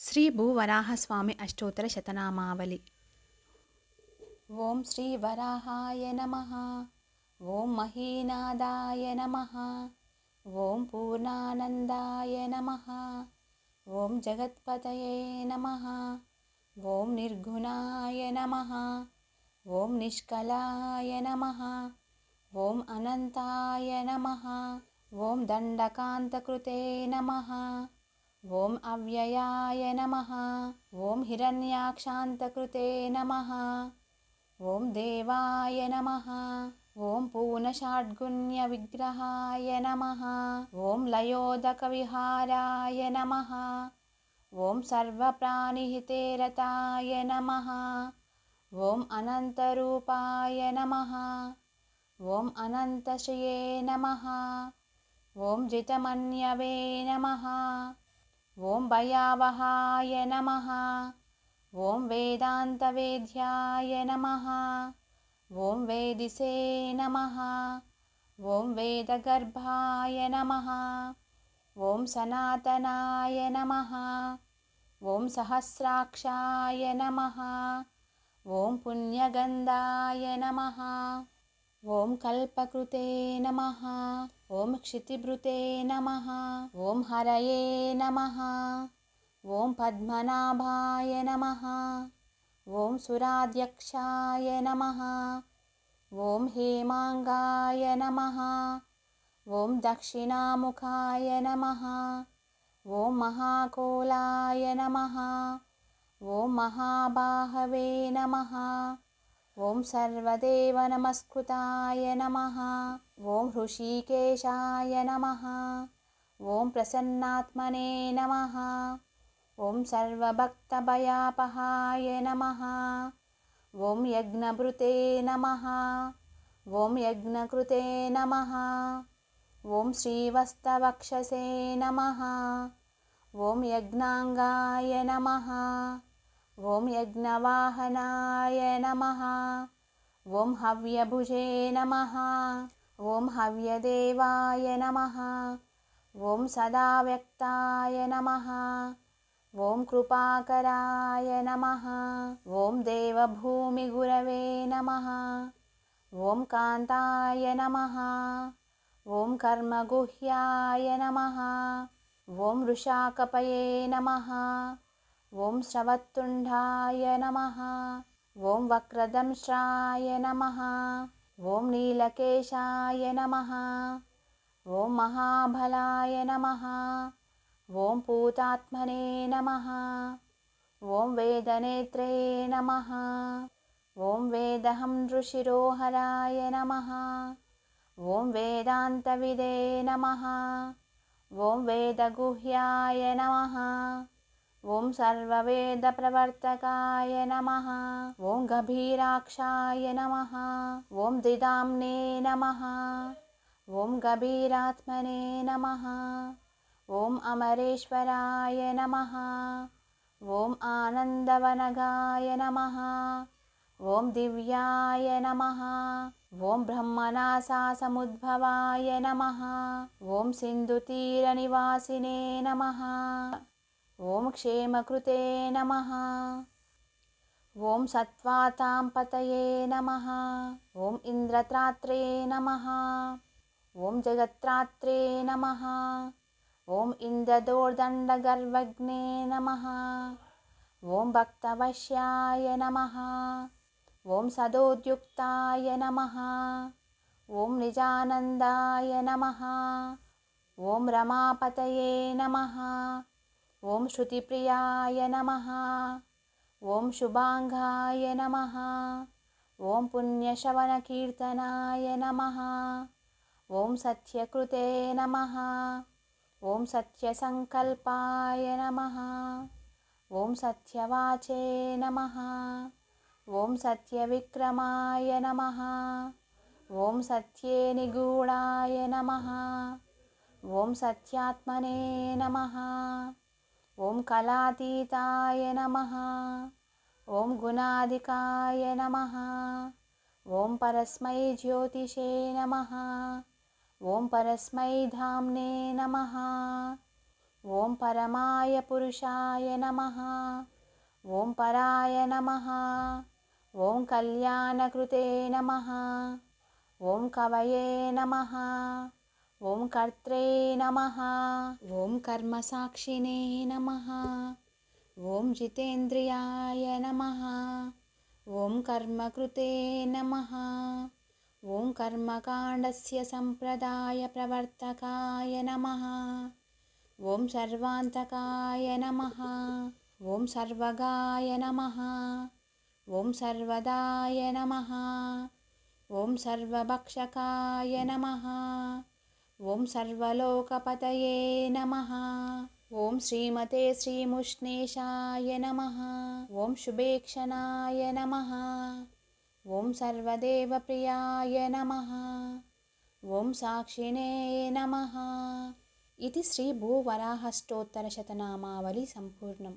శ్రీ భూవరాహస్వామి అష్టోత్తర శతనామావళి. ఓం శ్రీ వరాహాయ నమః. ఓం మహీనాదాయ నమః. ఓం పూర్ణానందాయ నమః. ఓం జగత్పతయే నమః. ఓం నిర్గుణాయ నమః. ఓం నిష్కలాయ నమః. ఓం అనంతాయ నమః. ఓం దండకాంతకృతే నమః. ఓం అవ్యయాయ నమః. ఓం హిరణ్యాక్షాంతకృతే నమః. ఓం దేవాయ నమః. ఓం పూర్ణషాడ్గుణ్య విగ్రహాయ నమః. ఓం లయోదక విహారాయ నమః. ఓం సర్వప్రాణిహితే రతాయ నమః. ఓం అనంతరూపాయ నమః. ఓం అనంతశ్రియే నమః. ఓం జితమన్యవే నమః. ఓం భయావహాయ నమః. ఓం వేదాంతవేద్యాయ నమః. ఓం వేదిసే నమః. ఓం వేదగర్భాయ నమః. ఓం సనాతనాయ నమః. ఓం సహస్రాక్షాయ నమః. ఓం పుణ్యగంధాయ నమః. ఓం కల్పకృతే నమః. ఓం క్షితిభృతే నమః. ఓం హరయే నమః. ఓం పద్మనాభాయ నమః. ఓం సురాధ్యక్షాయ నమః. ఓం హేమాంగాయ నమః. ఓం దక్షిణాముఖాయ నమః. ఓం మహాకోలాయ నమః. ఓం మహాబాహవే నమః. ఓం సర్వదేవ నమస్కృతాయ నమః. ఓం హృషీకేశాయ నమః. ఓం ప్రసన్నాత్మనే నమః. ఓం సర్వభక్తభయాపహాయ నమః. ఓం యజ్ఞభృతే నమః. ఓం యజ్ఞకృతే నమః. ఓం శ్రీవత్సవక్షసే నమః. ఓం యజ్ఞాంగాయ నమః. ఓం యజ్ఞవాహనాయ నమః. ఓం హవ్యభుజే నమః. ఓం హవ్యదేవాయ నమః. ఓం సదావ్యక్తాయ నమః. ఓం కృపాకరాయ నమః. ఓం దేవభూమిగురవే నమః. ఓం కాంతాయ నమః. ఓం కర్మగుహ్యాయ నమః. ఓం వృషాకపయే నమః. ఓం శ్రవత్తుండాయ నమః. ఓం వక్రదంశ్రాయ నమః. ఓం నీలకేశాయ నమః. ఓం మహాబలాయ నమః. ఓం పూతాత్మనే నమః. ఓం వేదనేత్రే నమః. ఓం వేదహంసశిరోహరాయ నమః. ఓం వేదాంతవిదే నమః. ఓం వేదగుహ్యాయ నమః. ఓం సర్వవేదప్రవర్తకాయ నమః. ఓం గభీరాక్షాయ నమః. ఓం దిదాంనే నమః. ఓం గభీరాత్మనే నమః. ఓం అమరేశ్వరాయ నమః. ఓం ఆనందవనగాయ నమః. ఓం దివ్యాయ నమః. ఓం బ్రహ్మనాసాసముద్భవాయ నమః. ఓం సింధుతీరనివాసినే నమః. ఓం క్షేమకృతే నమః. ఓం సత్వాతాంపతయే నమః. ఓం ఇంద్రత్రాత్రే నమః. ఓం జగత్రాత్రే నమః. ఓం ఇంద్రదోర్దండగర్వగ్నే నమః. ఓం భక్తవశ్యాయ నమః. ఓం సదోద్యుక్తాయ నమః. ఓం నిజానందాయ నమః. ఓం రమాపతయే నమః. ఓం శృతిప్రియాయ నమః. ఓం శుభాంగాయ నమః. ఓం పుణ్యశ్రవణకీర్తనాయ నమః. ఓం సత్యకృతే నమః. ఓం సత్యసంకల్పాయ నమః. ఓం సత్యవాచే నమః. ఓం సత్యవిక్రమాయ నమః. ఓం సత్యే నిగూఢాయ నమః. ఓం సత్యాత్మనే నమః. ఓం కళాతీతాయ నమః. ఓం గుణాధికాయ నమః. ఓం పరస్మై జ్యోతిషే నమః. ఓం పరస్మై ధామ్నే నమః. ॐ परमाय पुरुषाय नमः। ॐ पराय नमः। ॐ कल्याणकृते नमः। ॐ कवये नमः। ॐ कर्त्रे नमः। ॐ कर्मसाक्षिणे नमः। ॐ जितेन्द्रियाय नमः। ॐ कर्मकृते नमः। ॐ कर्मकाण्डस्य सम्प्रदायप्रवर्तकाय नमः। ॐ सर्वान्तकाय नमः। ॐ सर्वगाय नमः। ॐ सर्वदाय नमः। ॐ सर्वभक्षकाय नमः। ॐ सर्वलोकपतये नमः। ॐ श्रीमते श्रीमुष्णेशाय नमः। ॐ शुभेक्षणाय नमः। ॐ सर्वदेवप्रियाय नमः। ॐ साक्षिणे नमः। इति श्रीभूवराहस्तोत्तरशतनामावली सम्पूर्णम्।